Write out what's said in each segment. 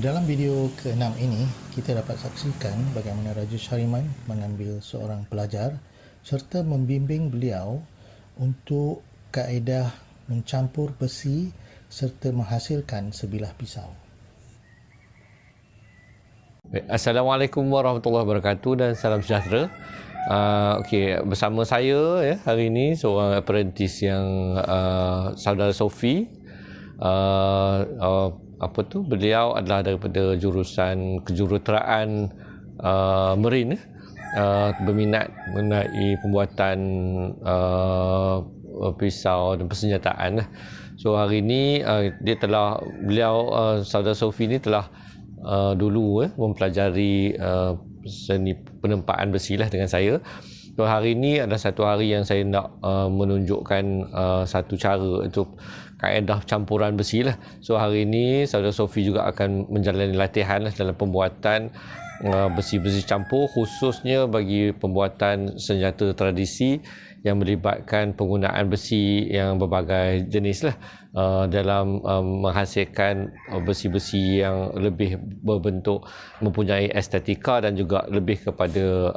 dalam video ke-6 ini, kita dapat saksikan bagaimana Raja Syariman mengambil seorang pelajar serta membimbing beliau untuk kaedah mencampur besi serta menghasilkan sebilah pisau. Assalamualaikum warahmatullahi wabarakatuh dan salam sejahtera. Bersama saya hari ini seorang apprentice yang saudara Sofi. Beliau adalah daripada jurusan kejuruteraan Marine, berminat mengenai pembuatan pisau dan persenjataan. So hari ini saudara Sofi ni telah dulu mempelajari seni penempaan besi lah dengan saya. So hari ini adalah satu hari yang saya nak menunjukkan satu cara untuk kaedah campuran besi lah. So hari ini saudara Sofi juga akan menjalani latihan lah dalam pembuatan besi-besi campur, khususnya bagi pembuatan senjata tradisi yang melibatkan penggunaan besi yang berbagai jenis lah, dalam menghasilkan besi-besi yang lebih berbentuk mempunyai estetika dan juga lebih kepada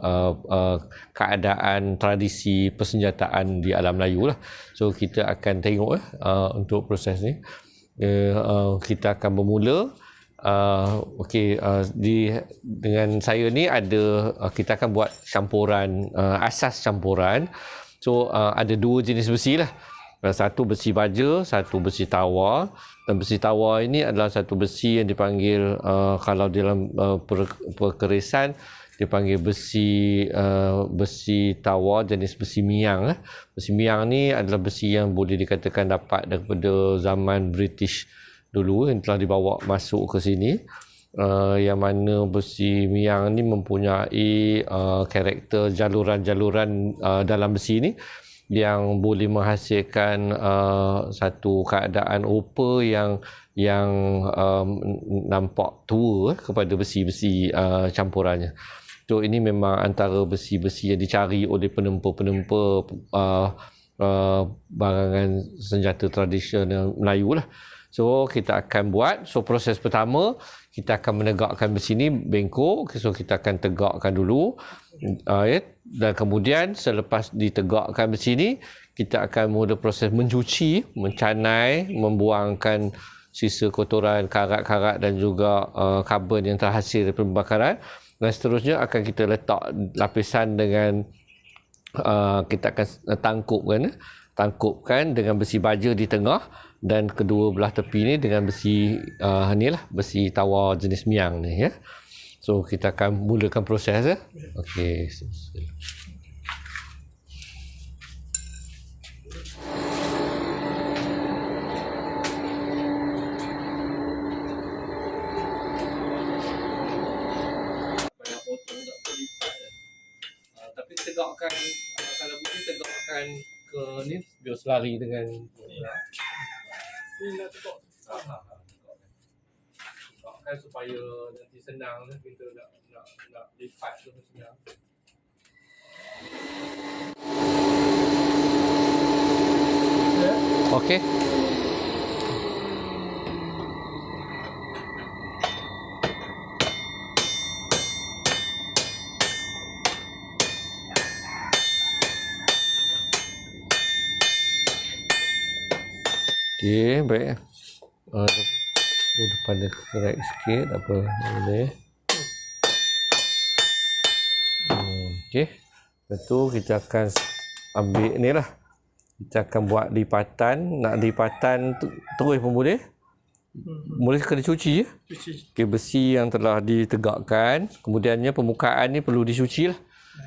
keadaan tradisi persenjataan di alam Melayu lah. So kita akan tengok untuk proses ni. Kita akan bermula. Dengan saya ni kita akan buat campuran, asas campuran. So ada dua jenis besi lah. Satu besi baja, satu besi tawar. Dan besi tawar ini adalah satu besi yang dipanggil, kalau dalam perkerisan dipanggil besi tawar jenis besi miang. Besi miang ni adalah besi yang boleh dikatakan dapat daripada zaman British dulu, yang telah dibawa masuk ke sini. Yang mana besi miang ni mempunyai karakter jaluran-jaluran dalam besi ni yang boleh menghasilkan satu keadaan rupa yang nampak tua kepada besi-besi campurannya. So ini memang antara besi-besi yang dicari oleh penempa-penempa barangan senjata tradisional Melayu lah. So kita akan buat. So proses pertama, kita akan menegakkan besi ni bengkok. So kita akan tegakkan dulu, dan kemudian selepas ditegakkan besi ni, kita akan mula proses mencuci, mencanai, membuangkan sisa kotoran, karat-karat dan juga karbon yang terhasil dari pembakaran. Dan seterusnya akan kita letak lapisan dengan kita akan tangkupkan dengan besi baja di tengah, dan kedua belah tepi ni dengan besi besi tawar jenis miang ni ya. So kita akan mulakan proses ya. Okey. Banyak potong tak terlipat. Tapi tegakkan, kalau boleh tegakkan ke ni biar selari dengan ni nak tegakkan supaya nanti senang kita nak lipat tu senang. Okey. Okey, baik. Pada kerak sikit, apa boleh. Okey. Lepas tu kita akan ambil ni lah. Kita akan buat lipatan. Nak lipatan terus pun boleh. Boleh kena cuci je. Okey, besi yang telah ditegakkan. Kemudiannya permukaan ni perlu dicuci lah,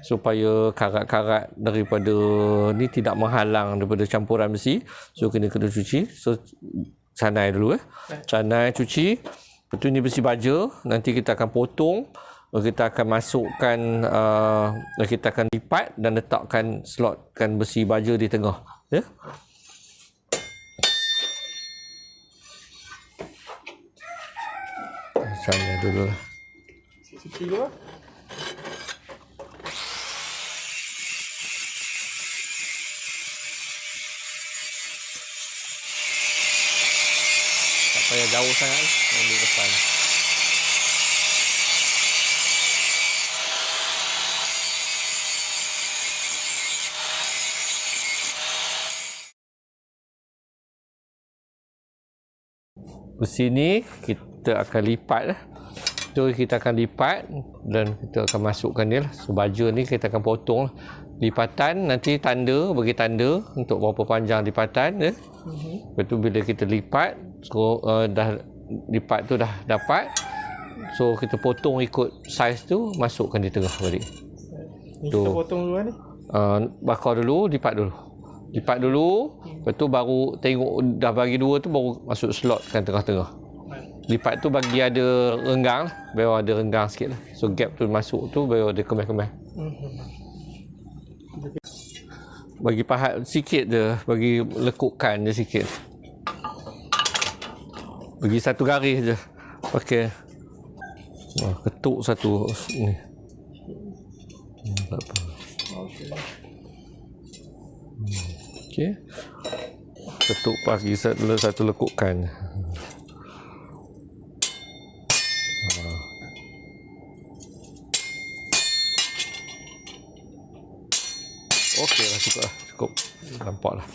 supaya karat-karat daripada ni tidak menghalang daripada campuran besi. So kena cuci. So canai dulu canai, cuci. Lepas tu ni besi baja, nanti kita akan potong, kita akan masukkan, kita akan lipat dan letakkan slotkan besi baja di tengah ya. Canai dulu lah. Cuci dulu. Tak payah jauh sangat, ambil depan. besi ni kita akan lipat lah. So kita akan lipat dan kita akan masukkan dia lah. So baja ni kita akan potong lah. Lipatan nanti tanda, bagi tanda untuk berapa panjang lipatan ya. Lepas tu bila kita lipat, so dah lipat tu dah dapat. So kita potong ikut saiz tu, masukkan di tengah balik. Ni kita potong dulu ni. Bakar dulu, lipat dulu. Lipat dulu, lepas tu baru tengok dah bagi dua tu baru masuk slotkan tengah-tengah. Lipat tu bagi ada renggang lah, biar ada renggang sikit lah. So gap tu masuk tu biar ada kemas-kemas. Bagi pahat sikit je, bagi lekukkan je sikit. Bagi satu garis je. Pakai ketuk satu ni. Tak apa. Okey. Ketuk bagi satu lekukkan. Okey lah, cukup. Nampak lah.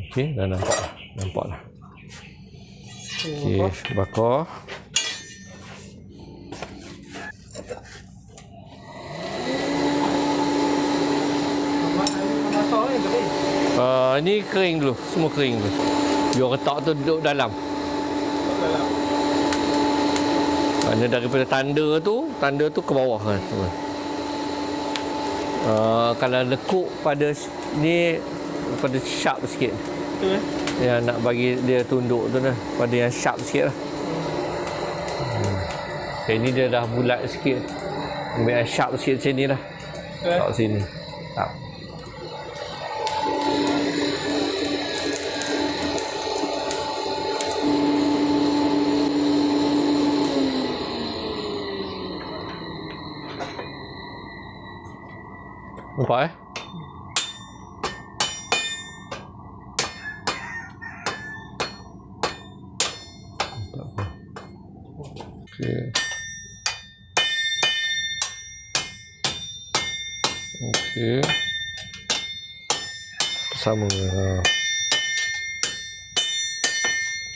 Okey, dah nampak lah. Okey, bakar. Ni kering dulu, semua kering dulu. Biar retak tu duduk dalam. Mana daripada tanda tu ke bawah kan. Kalau lekuk pada ni pada sharp sikit. Betul Yang nak bagi dia tunduk tu lah, pada yang sharp sikit lah. Okay, ni dia dah bulat sikit. Ambil yang sharp sikit macam ni lah. Kat sini. Tak. Nampak Okey. Okey. Sama.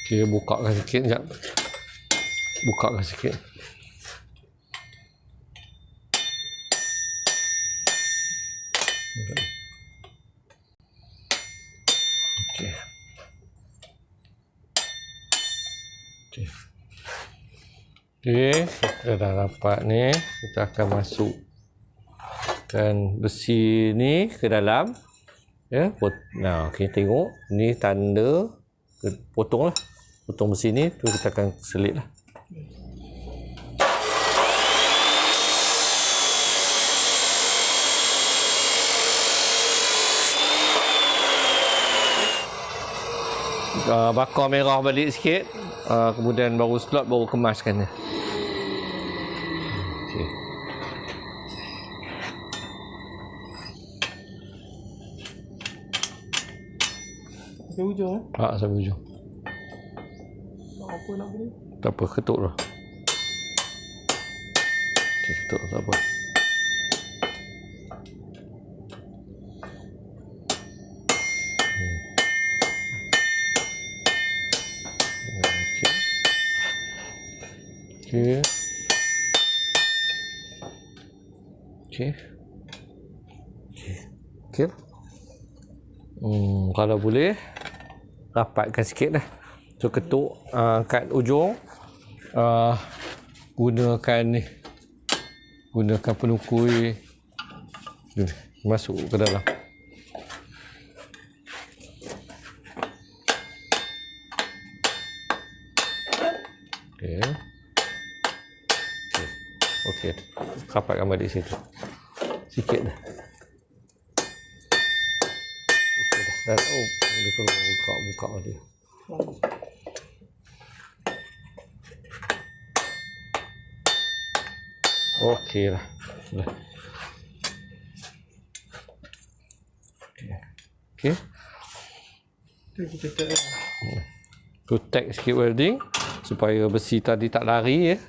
Okey, bukakan sikit sekejap. Bukakan sikit. Okey. Okey. Okey, kita dah dapat ni. Kita akan masukkan besi ni ke dalam. Ya, nah, okey, tengok. Ni tanda. Potong lah. Potong besi ni, tu kita akan selit lah. Bakar merah balik sikit, kemudian baru slot, baru kemaskan dia. Okay. Sampai hujung Sampai hujung. Apa nak beri? Tak apa, ketuk lah. Okay, ketuk, tak apa. Okey. Okey. Okey. Kalau boleh rapatkan sikit dah. So ketuk kat ujung, gunakan ni. Gunakan penukui ni, masuk ke dalam. Okey. Okey, rapatkan balik situ. Sikit dah. Okey dah. Oh, dia kena buka dia. Okey lah. Dah. Okey. Tu kita tak lah. Tu tag sikit welding supaya besi tadi tak lari ya.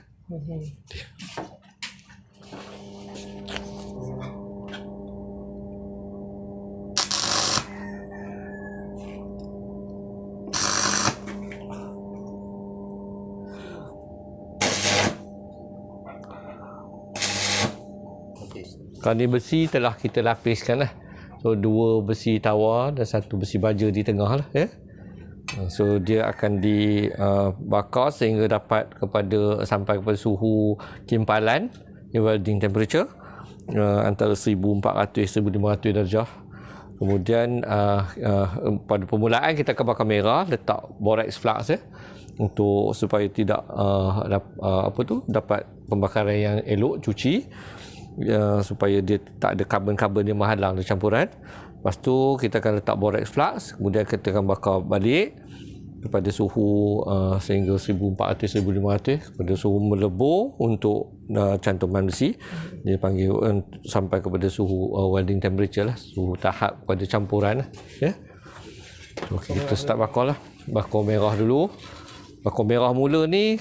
Kalau ni besi telah kita lapiskan lah. So 2 besi tawar dan 1 besi baja di tengah lah ya. So dia akan dibakar sehingga dapat sampai kepada suhu kimpalan, welding temperature antara 1400-1500 darjah. Kemudian pada permulaan kita akan bakar merah, letak borax flux ya, supaya tidak dapat pembakaran yang elok, cuci supaya dia tak ada karbon-karbon yang menghalang dari campuran. Lepas tu kita akan letak borax flux, kemudian kita akan bakar balik kepada suhu sehingga 1400-1500 pada suhu melebur untuk cantuman besi. Dia panggil sampai kepada suhu welding temperature lah, suhu tahap pada campuran lah, ya. Okay, kita start bakar lah. Bakar merah dulu. Bakar merah mula ni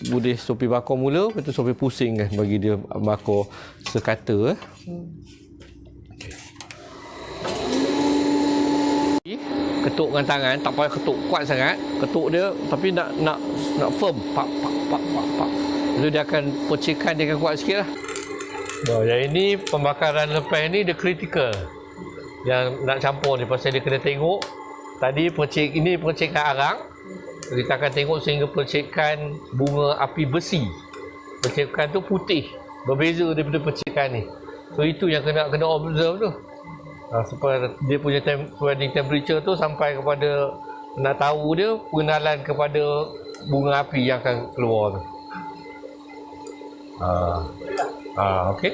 boleh Sophie bakar mula, lepas tu Sophie pusing kan bagi dia bakar sekata. Ketuk dengan tangan, tak payah ketuk kuat sangat. Ketuk dia tapi nak firm. Pak. Lalu dia akan percikan dia akan kuat sikit lah. Yang ini pembakaran lepas ni dia critical. Yang nak campur ni pasal dia kena tengok. Tadi percikan arang. Kita akan tengok sehingga percikan bunga api besi. Percikan tu putih. Berbeza daripada percikan ni. So itu yang kena observe tu. Supaya dia punya welding temperature tu sampai kepada nak tahu dia pengenalan kepada bunga api yang akan keluar tu. Okey.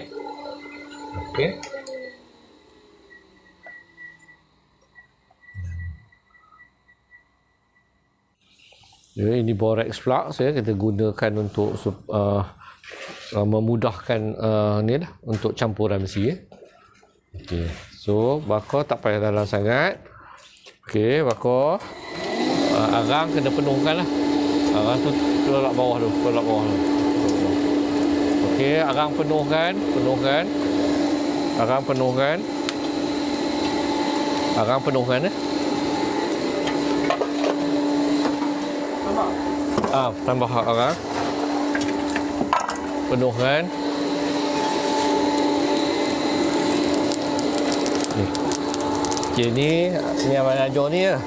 Ya, ini borax flux ya, kita gunakan untuk memudahkan ni lah untuk campuran besi ya. Okey. So bakar tak payah dalam sangat. Okey, bakar. Arang kena penuhkan lah. Arang tu tolak bawah tu. Okey, arang penuhkan. Arang penuhkan eh. Tambah arang. Penuhkan. Okay, ni Abang Najwa ni lah.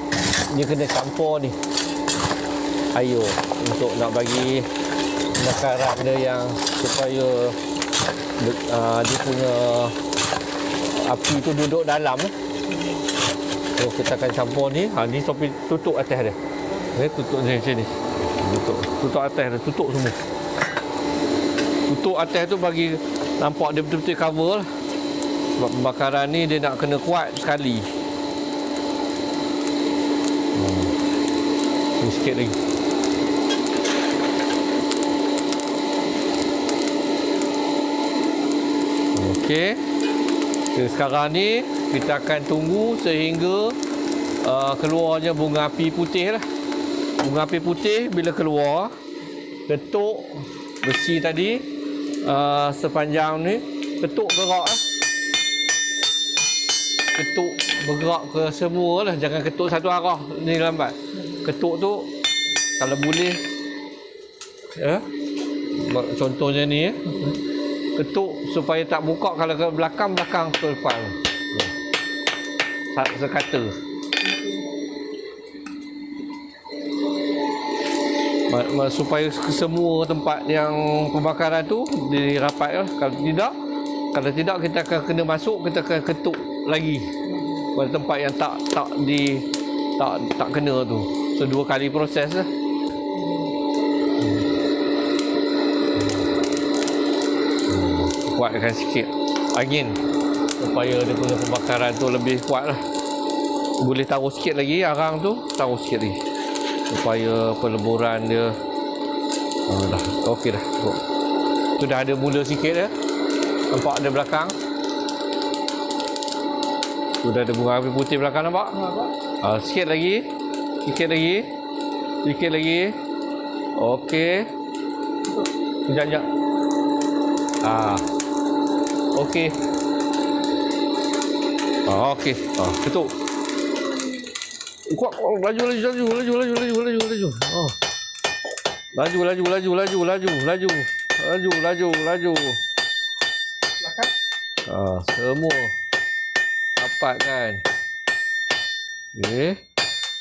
Dia kena campur ni air untuk nak bagi bakaran dia yang supaya dia punya api tu duduk dalam. So kita akan campur ni. Ni Sophie tutup atas dia. Tutup ni macam ni. Tutup atas dia, tutup semua. Tutup atas tu bagi nampak dia betul-betul cover lah. Sebab pembakaran ni dia nak kena kuat sekali. Ni sikit lagi. Okey. Jadi sekarang ni kita akan tunggu sehingga keluarnya bunga api putih lah. Bunga api putih bila keluar, ketuk besi tadi sepanjang ni, ketuk gerak lah. Ketuk bergerak ke semua lah, jangan ketuk satu arah ni lambat. Ketuk tu kalau boleh ya, contohnya ni ya, ketuk supaya tak buka, kalau ke belakang ke depan sekata. Supaya semua tempat yang pembakaran tu dirapat lah. Kalau tidak kita akan kena masuk, kita akan ketuk lagi pada tempat yang tak kena tu. So 2 kali proses lah. Kuatkan sikit angin supaya dia punya pembakaran tu lebih kuat lah. Boleh taruh sikit lagi arang tu, taruh sikit lagi supaya peleburan dia dah okey dah. Tu dah ada mula sikit dah. Nampak ada belakang. Sudah ada bunga api putih belakang, nampak? Sikit lagi. Okey. Sekejap. Okey. Okey. Ketuk. Kuat. Laju. Laju. Belakang. Semua dapat kan. Okey.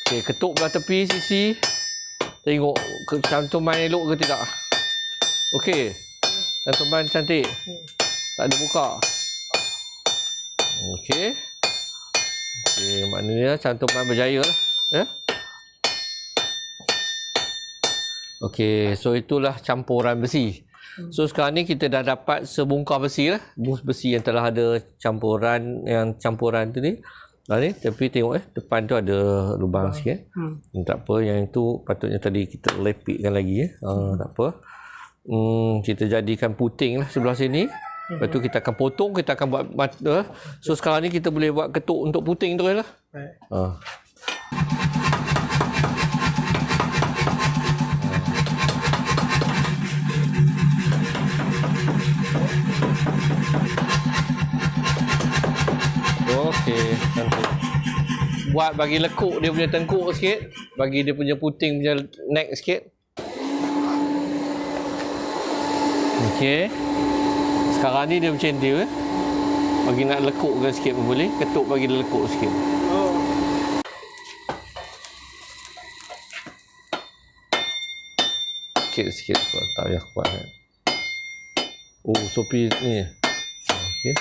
Okey, ketuk belah tepi sisi. Tengok cantuman elok ke tidak. Okey. Cantuman cantik. Tak ada buka. Okey. Okey, maknanya cantuman berjaya lah. Ya. Okey, so itulah campuran besi. So sekarang ni kita dah dapat sebungkah besi lah. Besi yang telah ada campuran tu ni. Ni tapi tengok depan tu ada lubang sikit. Tak apa, yang itu patutnya tadi kita lepikkan lagi tak apa. Kita jadikan puting lah sebelah sini. Lepas tu kita akan potong, kita akan buat mata. So sekarang ni kita boleh buat ketuk untuk puting tu lah. Okey, cantik. Buat bagi lekuk dia punya tengkuk sikit, bagi dia punya puting punya neck sikit. Okey. Sekarang ni dia macam dia bagi nak lekukkan sikit pun boleh, ketuk bagi dia lekuk sikit. Sikit tak payah kuat kan. Sopi ni. Okey.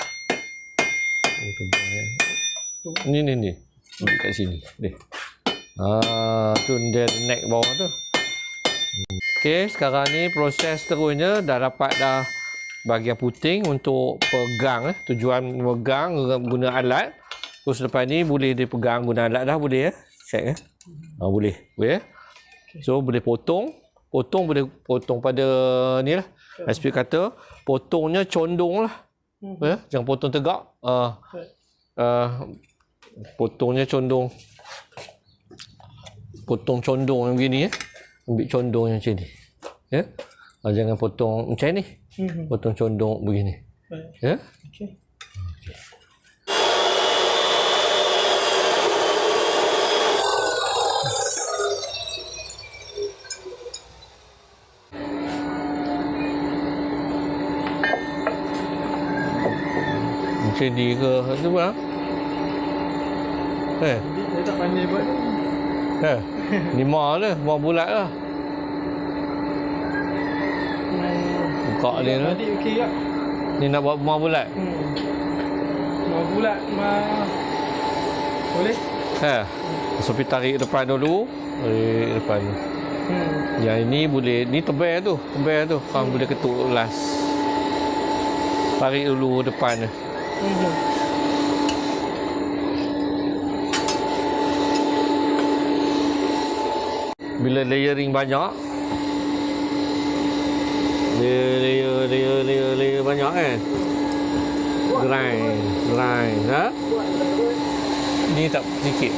Ni. Dekat sini. Ni. Tu dia neck bawah tu. Okey, sekarang ni proses terusnya dah dapat bahagian puting untuk pegang tujuan pegang guna alat. Terus lepas ni boleh dipegang guna alat dah boleh check boleh so boleh potong boleh potong pada ni lah. SP kata potongnya condong lah. Jangan potong tegak. Potongnya condong. Potong condong yang begini ambil condong yang macam ni. Jangan potong macam ni. Potong condong begini. Okey. Macam ni ke? Tu bang? Dia tak pandai buat ni. Ni mah bulat lah. Buka dia lah. Tadi okey tak? Ni nak buat mah bulat? Mah bulat, boleh? So pergi tarik depan dulu. Tarik depan. Yang ini boleh, ni tebal tu. Kau boleh ketuk last. Tarik dulu depan ni. Bila layering banyak, layer banyak kan, grind ni tak sikit,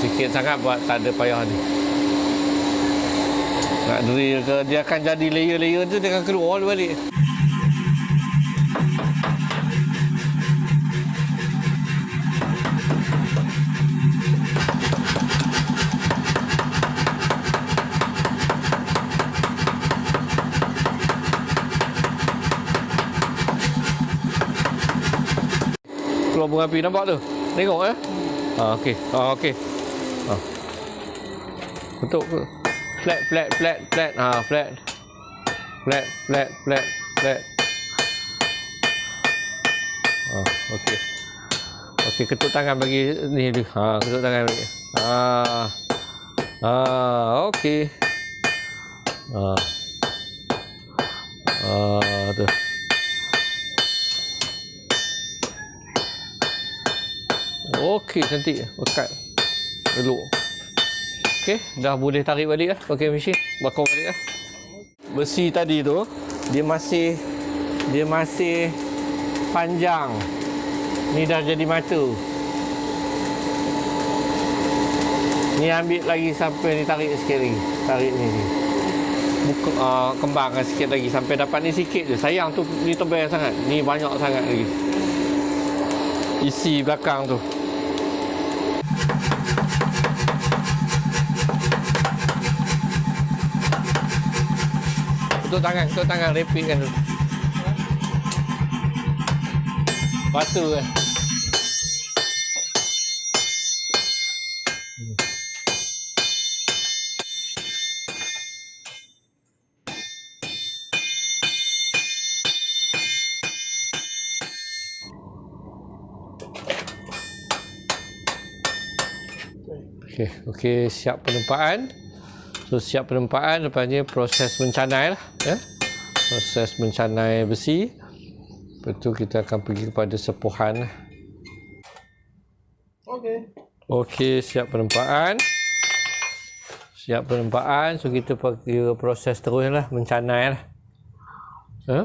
sikit sangat buat tak ada payah ni. Nak drill ke, dia akan jadi layer tu dia akan keluar balik. Keluar bunga api nampak tu? Tengok okey. Okey. Betul ke? Flat. Flat. Okey. Okey, ketuk tangan bagi ni dulu. Ketuk tangan bagi. Okey. Tu. Okey, cantik. Pekat. Elok. Okey, dah boleh tarik balik lah. Pakai mesin. Bakar balik lah. Besi tadi tu, dia masih panjang. Ni dah jadi mata. Ni ambil lagi sampai ni, tarik sikit lagi. Tarik ni. Buka, kembangkan sikit lagi sampai dapat ni sikit je. Sayang tu ni tebal sangat. Ni banyak sangat lagi. Isi belakang tu. Ketuk tangan, repitkan tu. Batu kan. Okey, siap penempaan. So siap penempaan, lepasnya proses mencanai lah, ya. Proses mencanai besi. Lepas tu kita akan pergi kepada sepuhan. Okey, siap penempaan. Siap penempaan. So kita pergi proses terus lah, mencanai lah. Ha?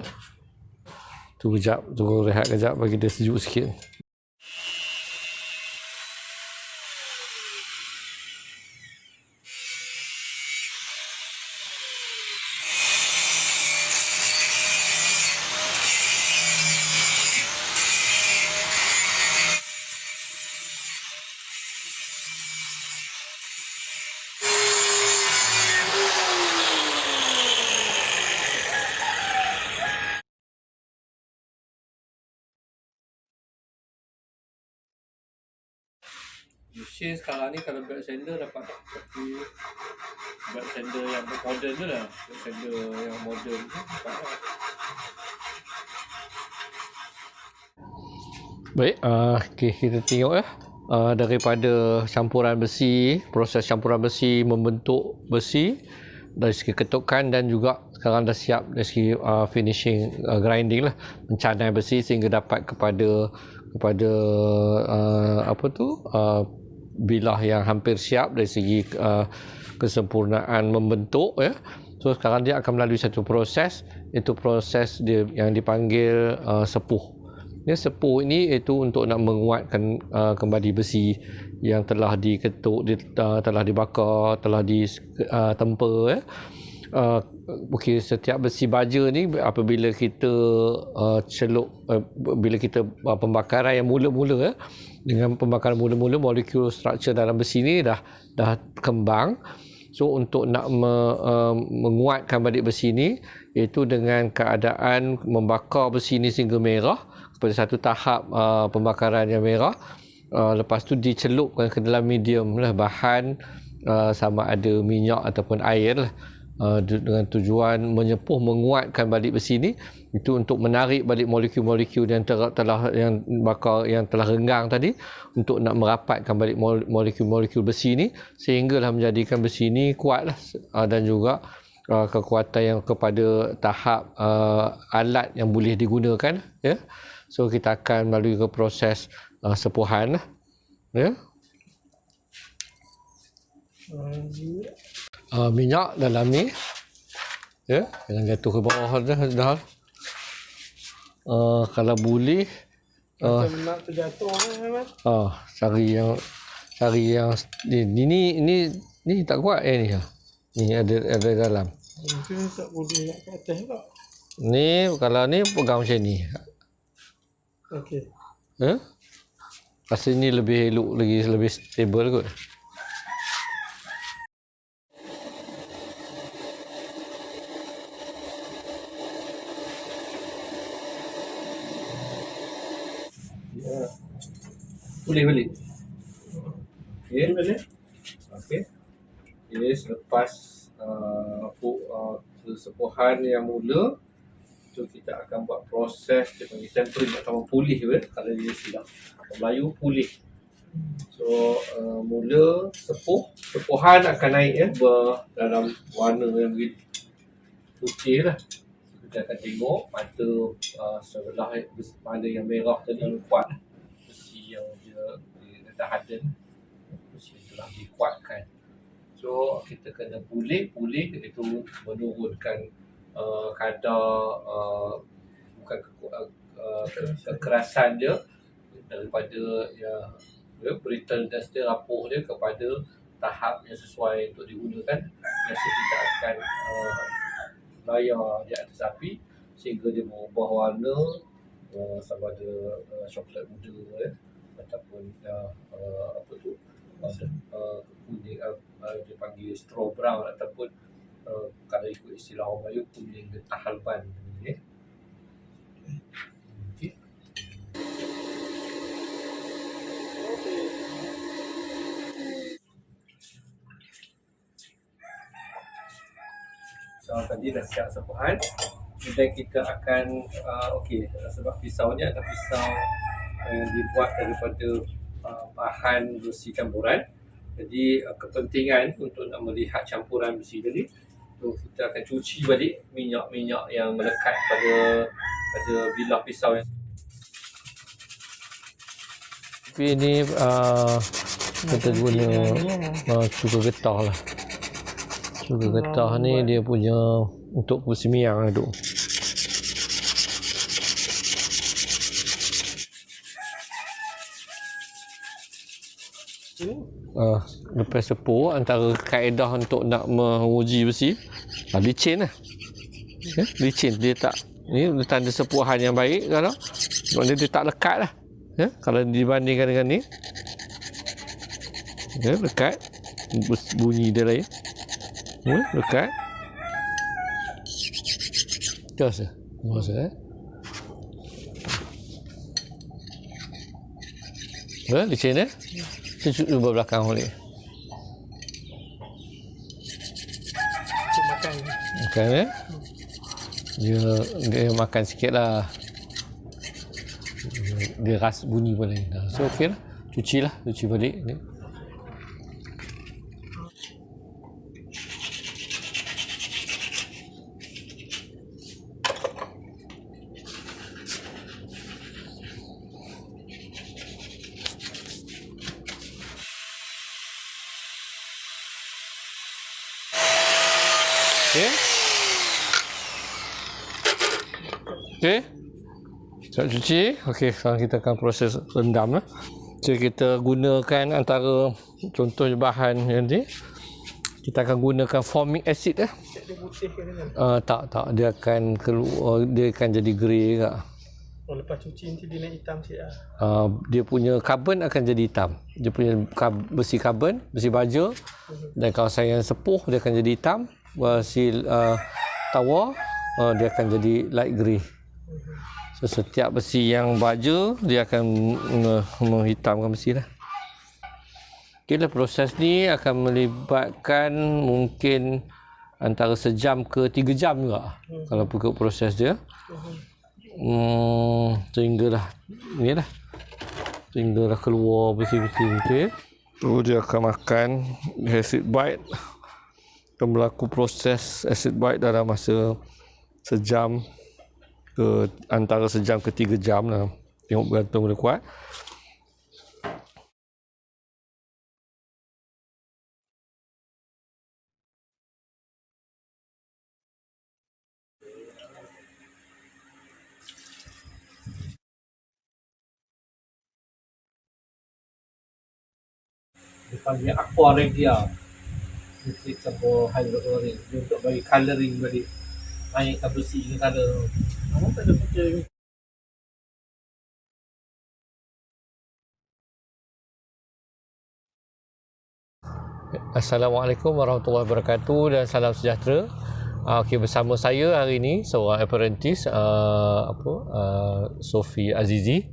Tunggu kejap, tunggu rehat kejap bagi dia sejuk sikit. Mesin sekarang ni kalau belt sander dapat seperti belt sander yang modern tu lah. Belt sander yang modern tu dapat lah. Baik, okay, kita tengok ya. Daripada campuran besi, proses campuran besi membentuk besi dari segi ketukan dan juga sekarang dah siap dari segi finishing, grinding lah, mencanai besi sehingga dapat kepada bilah yang hampir siap dari segi kesempurnaan membentuk ya. So sekarang dia akan melalui satu proses, itu proses dia yang dipanggil sepuh. Ya, sepuh ini itu untuk nak menguatkan kembali besi yang telah diketuk, telah dibakar, telah ditempa ya. Okey, setiap besi baja ni apabila kita celup, bila kita pembakaran yang mula-mula ya, dengan pembakaran mula-mula molekul struktur dalam besi ni dah kembang. So untuk nak menguatkan balik besi ni, iaitu dengan keadaan membakar besi ni sehingga merah pada satu tahap pembakaran yang merah. Lepas tu dicelupkan ke dalam medium lah, bahan sama ada minyak ataupun air lah, dengan tujuan menyepuh, menguatkan balik besi ni, itu untuk menarik balik molekul-molekul yang telah renggang tadi, untuk nak merapatkan balik molekul-molekul besi ni sehinggalah menjadikan besi ni kuatlah, dan juga kekuatan yang kepada tahap alat yang boleh digunakan ya. So kita akan melalui ke proses sepuhan ya. Minyak dalam ni ya, jangan jatuh ke bawah dah. Kalau boleh Macam nak terjatuh kan? cari yang ni tak kuat ni. Ni ada dalam. Mungkin tak boleh nak ke atas tak? Ni kalau ni pegang macam ni. Okey. Rasa ni lebih elok lagi, lebih stable kot. Boleh balik. Okey. Boleh? Okey. Jadi selepas sepuhan yang mula, tu kita akan buat proses dia panggil tempering atau pulih kalau dia silap. Melayu pulih. So mula sepuhan akan naik ya, dalam warna yang putih lah. Kita akan tengok mata sebelah mana yang merah tadi kuat, besi yang dia dah harden, besi yang telah dikuatkan. So kita kena pulih iaitu menurunkan kadar bukan kekerasan dia daripada brittleness dia, rapuh dia kepada tahap yang sesuai untuk digunakan. Biasa kita akan layar di atas api sehingga dia berubah warna, sama ada coklat muda ataupun kuning, dia panggil straw brown ataupun kalau ikut istilah orang Melayu kuning getah halban. Okay. Dia dah siap sepahan. Kemudian kita akan sebab pisau ni adalah pisau yang dibuat daripada bahan besi campuran. Jadi kepentingan untuk nak melihat campuran besi tadi, kita akan cuci balik minyak-minyak yang melekat pada bilah pisau yang. Tapi ni kita guna cuka getah lah. Cuka getah ni dia punya untuk kursi miang tu. Lepas sepur antara kaedah untuk nak menguji besi, licin lah. Licin dia tak, ni tanda sepuhan yang baik kalau maknanya dia tak lekat lah. Kalau dibandingkan dengan ni, lekat, bunyi dia lain, lekat. Terus licin cuba belakang boleh. Makan dia makan sikit lah. Dia ras bunyi boleh. So okey lah. Cuci balik ni. Okey. Siap cuci. Okey, sekarang kita akan proses rendam lah. So kita gunakan antara contoh bahan yang ni. Kita akan gunakan formic acid lah. Dia putih ke ni? Tak. Dia akan keluar, dia akan jadi grey ke. Lepas cuci nanti dia nak hitam sikit lah. Dia punya karbon akan jadi hitam. Dia punya besi karbon, besi baja. Dan kawasan yang sepuh dia akan jadi hitam. Besi tawa dia akan jadi light grey. So setiap besi yang baja dia akan menghitamkan besi lah. Okeylah, proses ni akan melibatkan mungkin antara sejam ke 3 jam juga kalau ikut proses dia. Sehinggalah keluar besi-besi ni. So dia akan makan acid bite. Akan berlaku proses acid bite dalam masa sejam ke antara sejam ke 3 jam lah. Tengok bergantung dia kuat. Dia panggil aqua regia. Dia campur hydrochloric untuk bagi colouring balik. Naikkan besi ni colour. Tak ada fikir. Assalamualaikum warahmatullahi wabarakatuh dan salam sejahtera. Okey, bersama saya hari ini seorang apprentice Sofi Azizi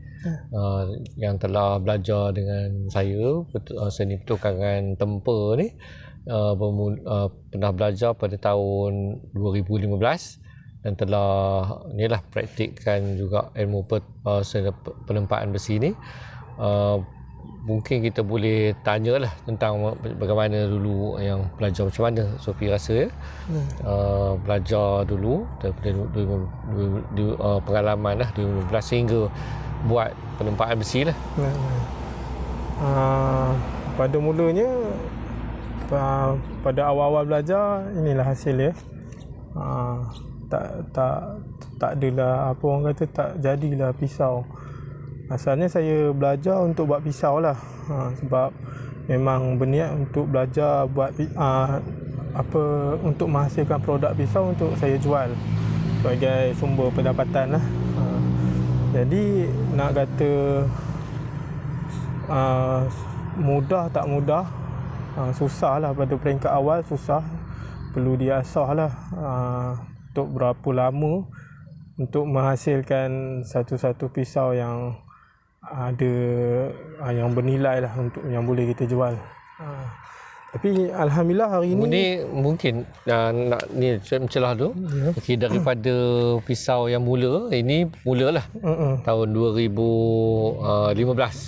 yang telah belajar dengan saya seni pertukangan tempa ni. Pernah belajar pada tahun 2015 dan telah praktikkan juga ilmu penempaan besi ni. Mungkin kita boleh tanyalah tentang bagaimana dulu yang belajar, macam mana Sofi rasa belajar dulu daripada pengalaman lah 2015 sehingga buat penempaan besi lah. Pada mulanya pada awal-awal belajar inilah hasil dia. Tak adalah apa orang kata, tak jadilah pisau. Asalnya saya belajar untuk buat pisau lah. Sebab memang berniat untuk belajar buat untuk menghasilkan produk pisau untuk saya jual sebagai sumber pendapatan lah. Jadi nak kata mudah tak mudah, susah lah pada peringkat awal, susah. Perlu diasah lah untuk berapa lama untuk menghasilkan satu-satu pisau yang ada yang bernilai lah, untuk yang boleh kita jual. Tapi alhamdulillah hari ini Ni mungkin nak ni mencelah tu. Ya. Okey, daripada pisau yang mula, ini mulalah tahun 2015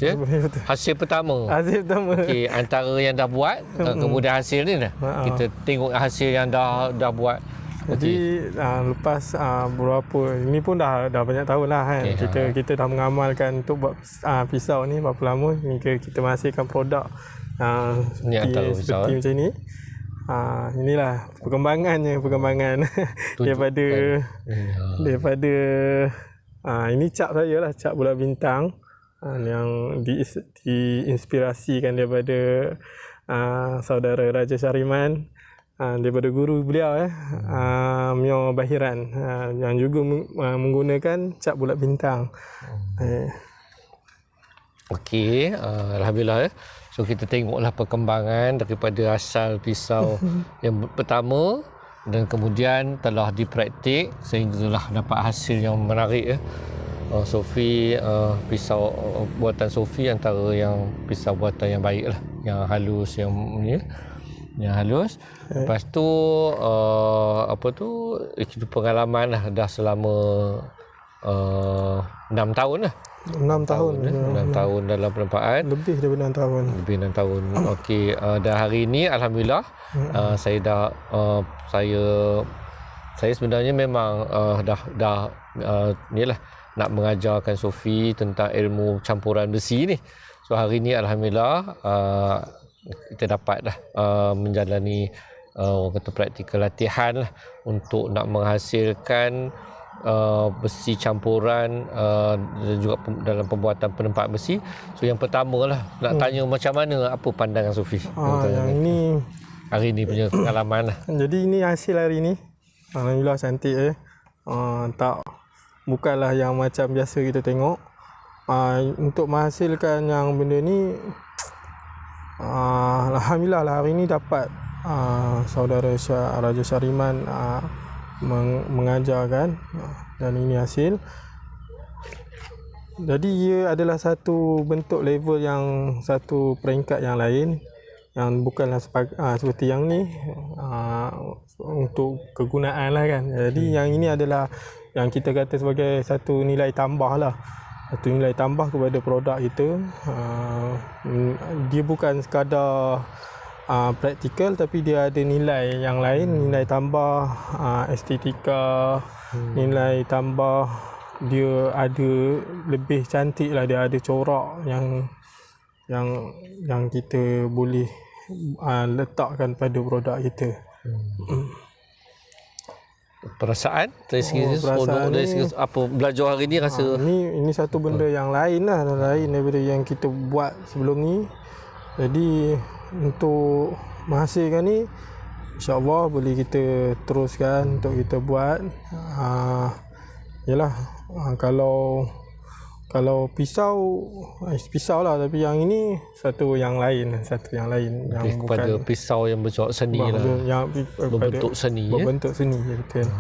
ya. Betul. Hasil pertama. Hasil pertama. Okey, antara yang dah buat kemudian hasil ni dah. Kita tengok hasil yang dah buat. Jadi lepas berapa ini pun dah banyak tahun lah kan. Kita dah mengamalkan untuk buat pisau ni berapa lama hingga kita menghasilkan produk Ni antara pisau, seperti macam ni. Inilah perkembangan daripada ini cap saya lah, cap bulat bintang yang diinspirasikan daripada saudara Raja Syariman, daripada guru beliau Mio Bahiran, yang juga menggunakan cap bulat bintang. Okey, alhamdulillah ya. So kita tengoklah perkembangan daripada asal pisau yang pertama dan kemudian telah dipraktik sehinggalah dapat hasil yang menarik ya. Sofi, pisau buatan Sofi antara yang pisau buatan yang baik lah, yang halus, yang ni, yang halus. Lepas tu itu pengalaman lah, dah selama 6 tahun lah. 6 tahun. 6 tahun dalam perempaan. Lebih daripada 6 tahun. Lebih 6 tahun. Okey, dan hari ini alhamdulillah saya dah saya sebenarnya memang dah nilah nak mengajarkan Sofi tentang ilmu campuran besi ni. So hari ni alhamdulillah kita dapatlah menjalani orang kata praktikal latihan lah untuk nak menghasilkan besi campuran dan juga dalam pembuatan penempat besi. So yang pertama lah nak tanya macam mana, apa pandangan Sofi Yang ini hari ni punya pengalaman lah. Jadi ini hasil hari ni. Alhamdulillah cantik bukanlah yang macam biasa kita tengok. Untuk menghasilkan yang benda ni alhamdulillah lah hari ni dapat saudara Raja Syariman mengajarkan, dan ini hasil. Jadi ia adalah satu bentuk level yang satu peringkat yang lain, yang bukanlah seperti yang ni untuk kegunaan lah kan. Jadi yang ini adalah yang kita kata sebagai satu nilai tambah lah, satu nilai tambah kepada produk kita. Dia bukan sekadar praktikal, tapi dia ada nilai yang lain, nilai tambah estetika, nilai tambah dia ada lebih cantik lah, dia ada corak yang kita boleh letakkan pada produk kita. Perasaan dari segi perasaan dari segi apa belajar hari ni rasa ini satu benda yang lain lah, lain daripada yang kita buat sebelum ni. Jadi untuk menghasilkan ni, insya-Allah boleh kita teruskan untuk kita buat. Yalah, kalau pisau lah, tapi yang ini satu yang lain yang kepada bukan pisau yang bercorak seni lah, yang berbentuk seni. Berbentuk seni, betul.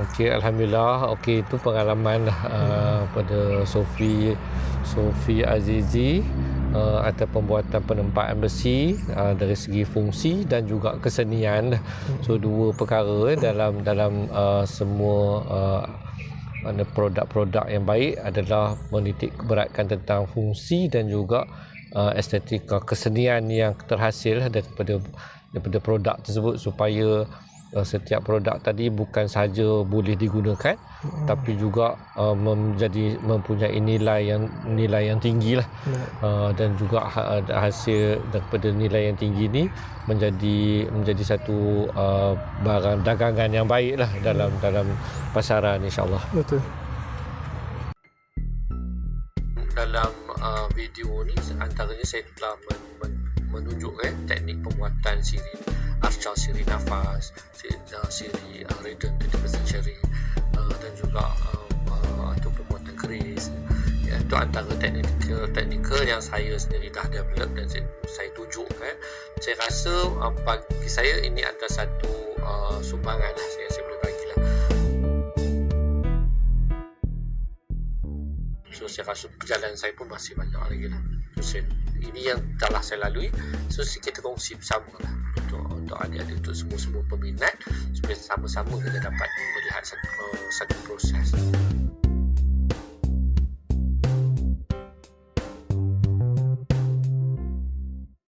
Okey, alhamdulillah. Okey, itu pengalaman lah pada Sofi Azizi atau pembuatan penempaan besi dari segi fungsi dan juga kesenian. So dua perkara dalam semua produk-produk yang baik adalah menitik beratkan tentang fungsi dan juga estetika kesenian yang terhasil daripada produk tersebut, supaya setiap produk tadi bukan sahaja boleh digunakan tapi juga mempunyai nilai yang tinggi lah, dan juga hasil daripada nilai yang tinggi ni menjadi satu barang dagangan yang baik lah dalam pasaran, insya-Allah. Betul. Dalam video ni antaranya saya telah menunjukkan teknik pembuatan siri arca, siri nafas, siri redden 30% sharing, dan juga atau pembuatan keris. Ya, itu antara teknikal yang saya sendiri dah develop dan saya tunjukkan. Saya rasa bagi saya ini adalah satu sumbangan saya boleh bagilah. So saya rasa perjalanan saya pun masih banyak lagi lah. ini yang telah saya lalui. So kita kongsi bersama lah untuk adik-adik, untuk semua peminat, supaya sama-sama kita dapat melihat satu proses.